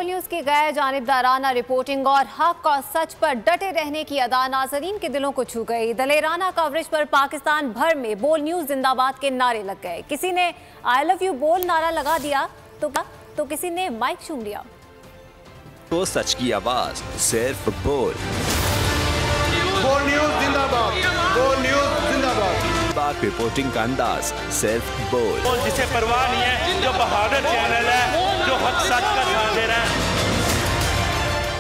News की गैर जानिबदाराना reporting और हक और सच पर डटे रहने की अदा नाजरीन के दिलों को छू गई। दलेराना कवरेज पर पाकिस्तान भर में बोल न्यूज जिंदाबाद के नारे लग गए। किसी ने आई लव यू बोल नारा लगा दिया तो किसी ने माइक चूम लिया। तो सच की आवाज सिर्फ बोल न्यूज जिंदाबाद, बोल न्यूज जिंदाबाद। बात रिपोर्टिंग का अंदाज सिर्फ बोल जिसे परवाह नहीं है, जो बहादुर चैनल है, जो हक सच का साथ दे रहा है।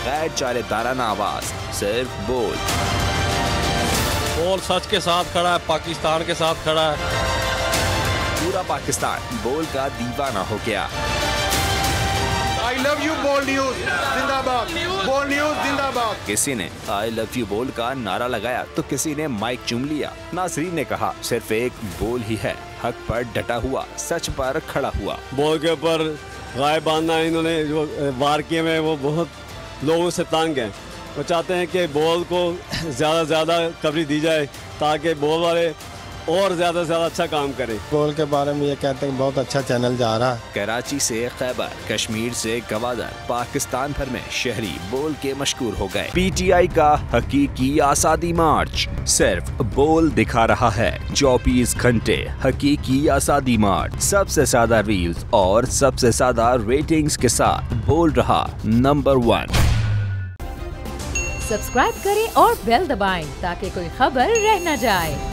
गैर जानिबदाराना आवाज सिर्फ बोल सच के साथ खड़ा है, पाकिस्तान के साथ खड़ा है। पूरा पाकिस्तान बोल का दीवाना हो गया। आई लव यू बोल न्यूज जिंदाबाद, बोल न्यूज जिंदाबाद। किसी ने आई लव यू बोल का नारा लगाया तो किसी ने माइक चूम लिया। नाजरीन ने कहा सिर्फ एक बोल ही है, हक पर डटा हुआ, सच पर खड़ा हुआ। बोल के ऊपर गायबाना इन्होंने जो वार किए हुए वो बहुत लोगों से तंग हैं। वो चाहते हैं कि बोल को ज़्यादा से ज़्यादा कवरेज दी जाए ताकि बोल वाले और ज़्यादा से ज़्यादा अच्छा काम करें। बोल के बारे में ये कहते हैं बहुत अच्छा चैनल जा रहा है। कराची से खैबर, कश्मीर से गवादर, पाकिस्तान भर में शहरी बोल के मशहूर हो गए। पीटीआई का हकीकी आज़ादी मार्च सिर्फ बोल दिखा रहा है। 24 घंटे हकीकी आज़ादी मार्च, सबसे ज्यादा रील्स और सबसे ज्यादा रेटिंग्स के साथ बोल रहा नंबर 1। सब्सक्राइब करें और बेल दबाएं ताकि कोई खबर रह न जाए।